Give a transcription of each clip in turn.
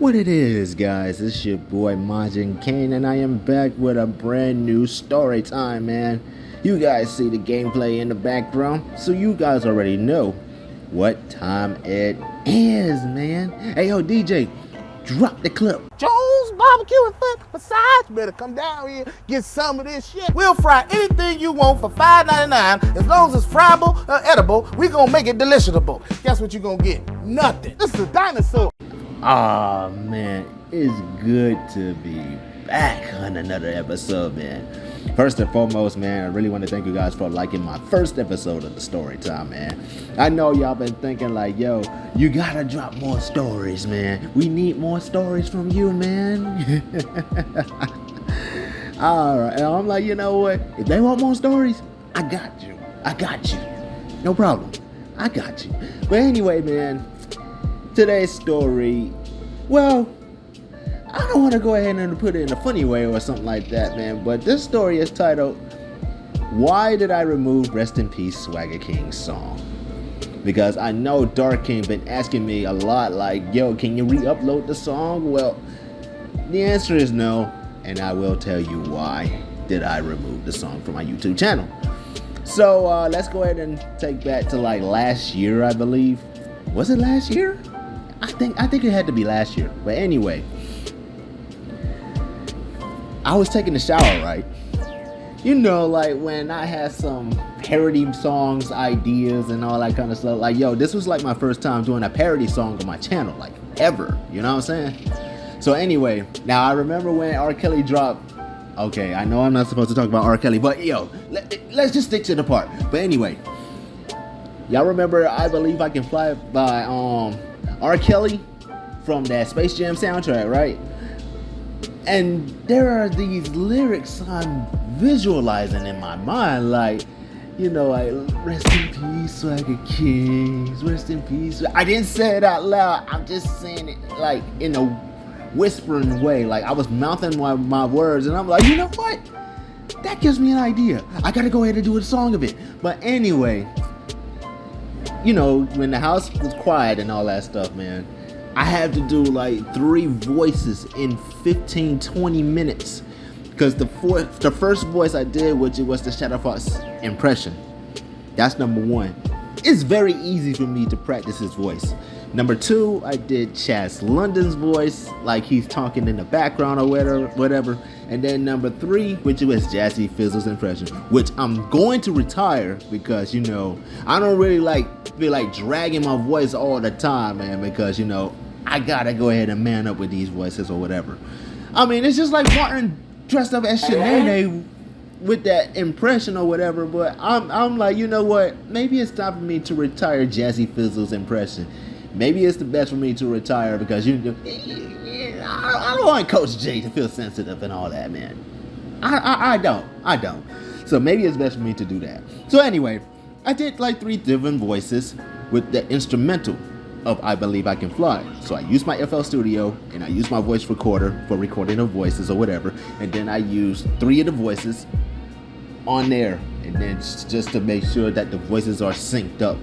What it is, guys, it's your boy Majin Kaine, and I am back with a brand new story time, man. You guys see the gameplay in the background, so you guys already know what time it is, man. Hey, yo, DJ, drop the clip. Joe's barbecue and foot massage. Better come down here, get some of this shit. We'll fry anything you want for $5.99. As long as it's friable or edible, we gonna make it deliciable. Guess what you gonna get? Nothing. This is a dinosaur. Aw, man, it's good to be back on another episode, man. First and foremost, man, I really want to thank you guys for liking my first episode of the story time, man. I know y'all been thinking like, yo, you gotta drop more stories, man. We need more stories from you, man. Alright, and I'm like, you know what? If they want more stories, I got you. No problem. I got you. But anyway, man, today's story, well, I don't want to go ahead and put it in a funny way or something like that, man, but this story is titled, Why Did I Remove Rest in Peace Swagga King's Song? Because I know Dark King been asking me a lot like, yo, can you re-upload the song? Well, the answer is no, and I will tell you why did I remove the song from my YouTube channel. So let's go ahead and take back to like last year, I believe. Was it last year? I think it had to be last year. But anyway, I was taking a shower, right? You know, like when I had some parody songs, ideas, and all that kind of stuff. Like, yo, this was like my first time doing a parody song on my channel, like ever. You know what I'm saying? So anyway, now I remember when R. Kelly dropped. Okay, I know I'm not supposed to talk about R. Kelly, but yo, let's just stick to the part. But anyway, y'all remember I Believe I Can Fly by R. Kelly from that Space Jam soundtrack, right? And there are these lyrics I'm visualizing in my mind, like, you know, like, rest in peace, Swagga Kings, rest in peace. I didn't say it out loud, I'm just saying it like in a whispering way, like I was mouthing my words, and I'm like, you know what? That gives me an idea. I gotta go ahead and do a song of it. But anyway, you know, when the house was quiet and all that stuff, man, I had to do like 3 voices in 15-20 minutes. Because the first voice I did, which was the Shadow Fox impression. That's number 1. It's very easy for me to practice his voice. Number 2, I did Chaz London's voice, like he's talking in the background or whatever. And then number 3, which was Jazzy Fizzle's impression, which I'm going to retire because, you know, I don't really feel like dragging my voice all the time, man, because, you know, I gotta go ahead and man up with these voices or whatever. I mean, it's just like Martin dressed up as Shanae with that impression or whatever, but I'm like, you know what? Maybe it's time for me to retire Jazzy Fizzle's impression. Maybe it's the best for me to retire because I don't want Coach J to feel sensitive and all that, man. I don't. So maybe it's best for me to do that. So anyway, I did like 3 different voices with the instrumental of I Believe I Can Fly. So I used my FL Studio and I used my voice recorder for recording of voices or whatever, and then I used 3 of the voices on there, and then just to make sure that the voices are synced up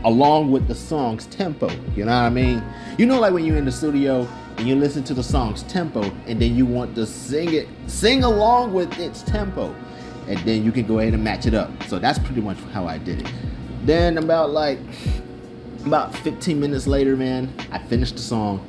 along with the song's tempo. You know what I mean? You know, like when you're in the studio and you listen to the song's tempo and then you want to sing along with its tempo, and then you can go ahead and match it up. So that's pretty much how I did it. Then about 15 minutes later, man, I finished the song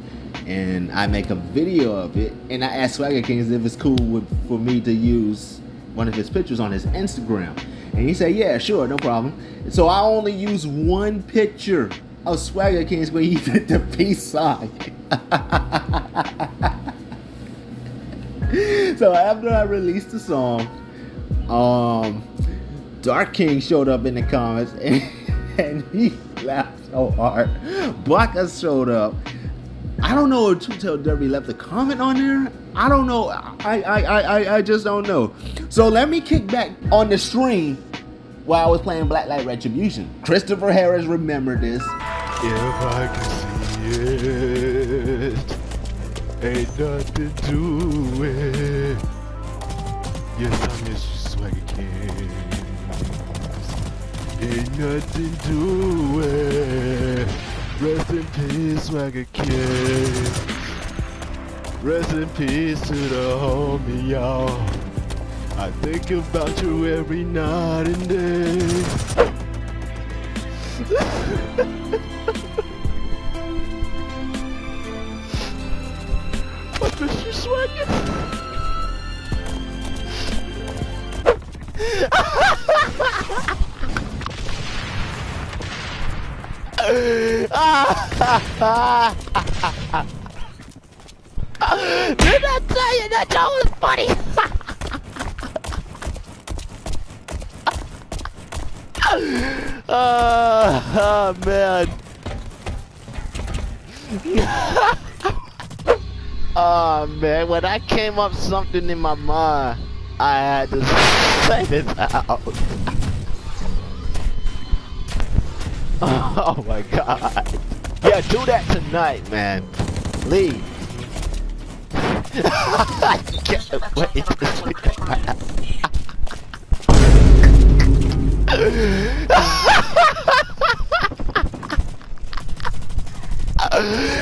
and I make a video of it, and I asked Swagga Kings if it's cool for me to use one of his pictures on his Instagram, and he said, yeah, sure, no problem. So I only used 1 picture of Swagga Kings when he did the peace sign. So after I released the song, Dark King showed up in the comments and he laughed so hard. Blocka showed up. I don't know if Two Tail Derby left a comment on there. I don't know. I just don't know. So let me kick back on the stream while I was playing Blacklight Retribution. Christopher Harris remembered this. If I can see it, ain't nothing to it. Yes, I miss you, Swagga King. Ain't nothing to it. Rest in peace, Swagga Kid. Rest in peace to the homie, y'all. I think about you every night and day. I miss you, Swagga. Did I tell you that joke was funny? Oh man. Oh man, when I came up something in my mind, I had to say it out. Oh my god. Yeah, do that tonight, man. Please. I can't wait to see that.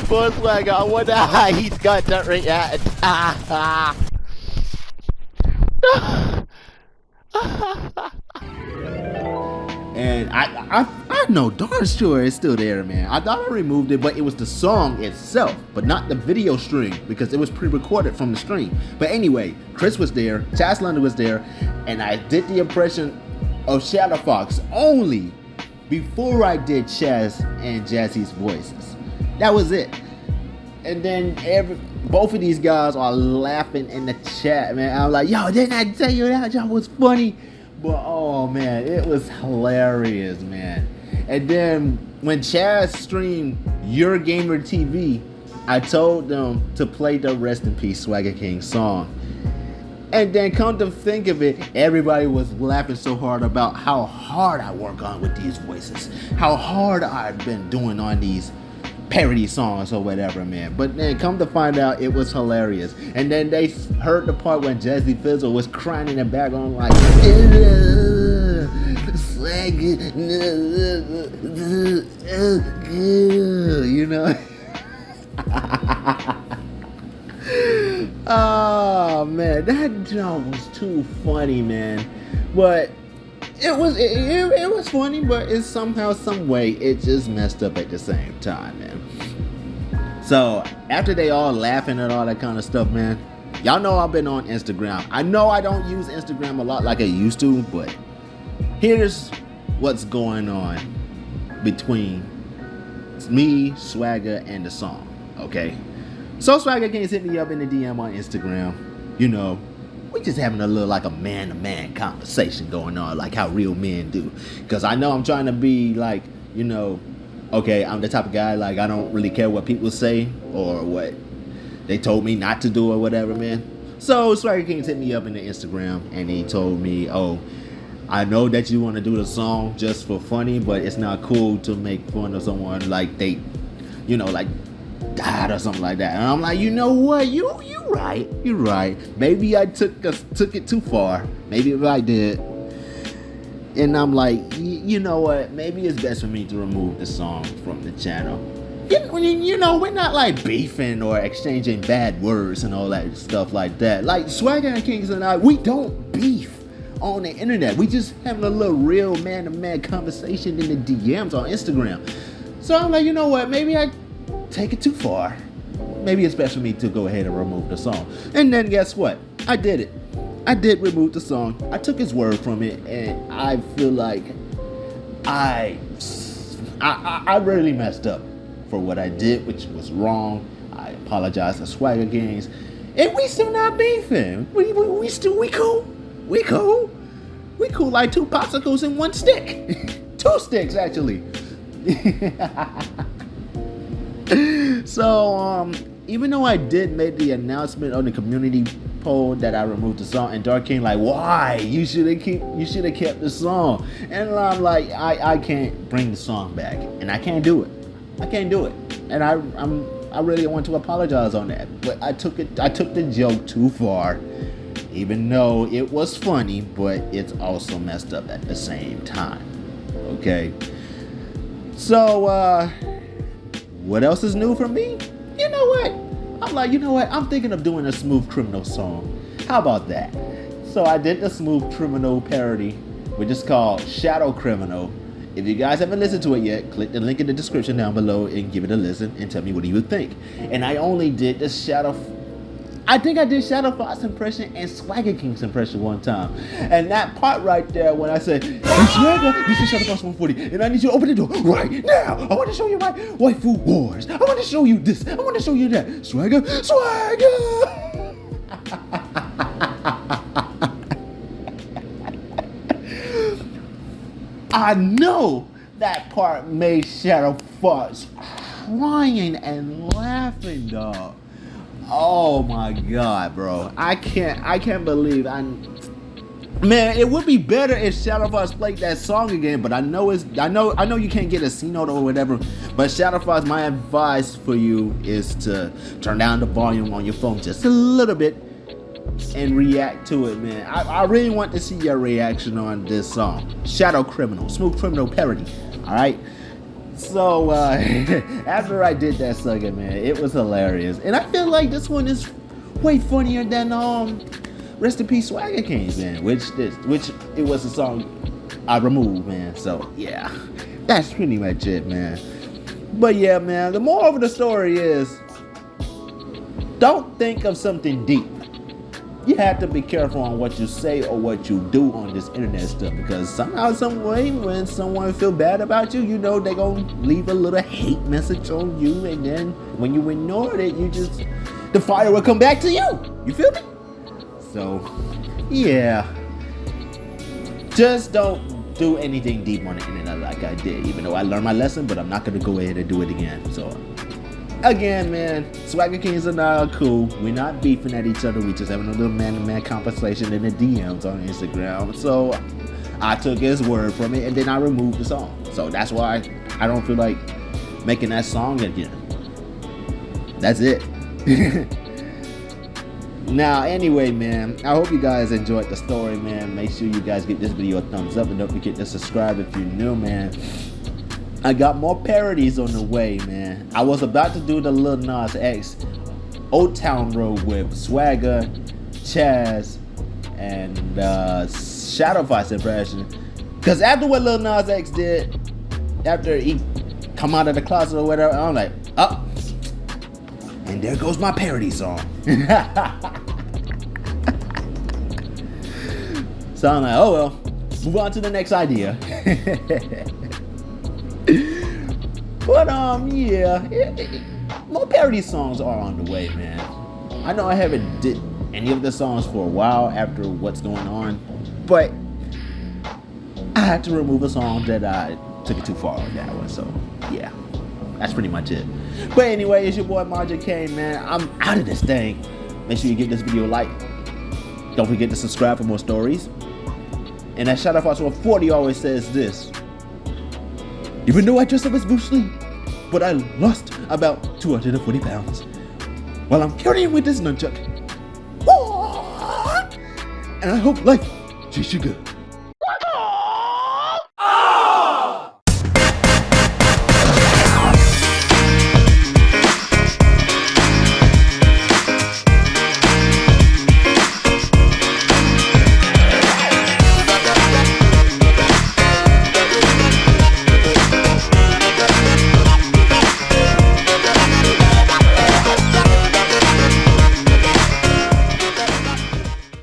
Poor Swagga, I wonder how he's got that react. And I know darn sure it's still there, man. I thought I removed it, but it was the song itself, but not the video stream, because it was pre-recorded from the stream. But anyway, Chris was there, Chaz London was there, and I did the impression of Shadow Fox only before I did Chaz and Jazzy's voices. That was it. And then both of these guys are laughing in the chat, man. I'm like, yo, didn't I tell you that job was funny? But oh man, it was hilarious, man. And then when Chaz streamed Your Gamer TV, I told them to play the Rest in Peace Swagga King song. And then come to think of it, everybody was laughing so hard about how hard I work on with these voices, how hard I've been doing on these parody songs or whatever, man. But then come to find out, it was hilarious. And then they heard the part when Jazzy Fizzle was crying in the background like, you know. Oh man, that joke was too funny, man. But it was funny, but it's somehow, some way, it just messed up at the same time, man. So after they all laughing and all that kind of stuff, man, y'all know I've been on Instagram. I know I don't use Instagram a lot like I used to, but here's what's going on between me, Swagga, and the song, okay? So Swagga Kaine hit me up in the DM on Instagram. You know, we just having a little like a man-to-man conversation going on, like how real men do. Because I know I'm trying to be like, you know, okay, I'm the type of guy, like I don't really care what people say or what they told me not to do or whatever, man. So Swagga Kaine hit me up in the Instagram and he told me, oh, I know that you want to do the song just for funny, but it's not cool to make fun of someone like they, you know, like died or something like that. And I'm like, you know what? You right. Maybe I took it too far. Maybe if I did. And I'm like, you know what? Maybe it's best for me to remove the song from the channel. You know, we're not like beefing or exchanging bad words and all that stuff like that. Like Swagga Kings and I, we don't beef on the internet. We just having a little real man-to-man conversation in the DMs on Instagram. So I'm like, you know what? Maybe I take it too far. Maybe it's best for me to go ahead and remove the song. And then guess what? I did it. I did remove the song. I took his word from it, and I feel like I really messed up for what I did, which was wrong. I apologize to Swagga Kings, and we still not beefing. We cool. We cool like two popsicles in one stick. Two sticks actually. So even though I did make the announcement on the community poll that I removed the song, and Dark King like, why? You should have kept the song. And I'm like, I can't bring the song back, and I can't do it. And I really want to apologize on that, but I took the joke too far, even though it was funny, but it's also messed up at the same time. Okay. So what else is new for me? You know what? I'm I'm like, you know what? I'm thinking of doing a Smooth Criminal song. How about that? So I did the Smooth Criminal parody, which is called Shadow Criminal. If you guys haven't listened to it yet, click the link in the description down below and give it a listen and tell me what you would think. And I only did the I think I did Shadow Fox impression and Swagga King's impression one time. And that part right there when I said, hey Swagga, this is Shadow Fox 140 and I need you to open the door right now. I want to show you my waifu wars. I want to show you this. I want to show you that. Swagga, Swagga. I know that part made Shadow Fox crying and laughing, dog. Oh my god, bro. I can't believe man, it would be better if Shadow Fox played that song again, but I know you can't get a C note or whatever. But Shadow Fox, my advice for you is to turn down the volume on your phone just a little bit and react to it, man. I really want to see your reaction on this song, Shadow Criminal, Smooth Criminal parody. All right. So after I did that song, man, it was hilarious, and I feel like this one is way funnier than Rest in Peace Swagga Kaine, man, which it was a song I removed, man. So yeah, that's pretty much it, man. But yeah, man, the moral of the story is, don't think of something deep. You have to be careful on what you say or what you do on this internet stuff, because somehow, some way, when someone feel bad about you, you know they gonna leave a little hate message on you, and then when you ignore it, the fire will come back to you. You feel me? So, yeah. Just don't do anything deep on the internet like I did, even though I learned my lesson, but I'm not gonna go ahead and do it again. So, again, man, Swagga Kings and I are cool. We're not beefing at each other. We just having a little man-to-man conversation in the DMs on Instagram. So I took his word from it, and then I removed the song. So that's why I don't feel like making that song again. That's it. Now, anyway, man, I hope you guys enjoyed the story, man. Make sure you guys give this video a thumbs up, and don't forget to subscribe if you're new, man. I got more parodies on the way, man. I was about to do the Lil Nas X Old Town Road with Swagga, Chaz, and Shadow Fox impression. Cause after what Lil Nas X did, after he come out of the closet or whatever, I'm like, oh, and there goes my parody song. So I'm like, oh well, move on to the next idea. But yeah, more parody songs are on the way, man. I know I haven't did any of the songs for a while after what's going on, but I had to remove a song that I took it too far on that one. So yeah, that's pretty much it. But anyway, it's your boy Majin Kaine, man. I'm out of this thing. Make sure you give this video a like. Don't forget to subscribe for more stories. And that Shadow Fox 140 always says this: even though I dressed up as Bruce Lee, but I lost about 240 pounds while I'm carrying with this nunchuck. And I hope life treats you good.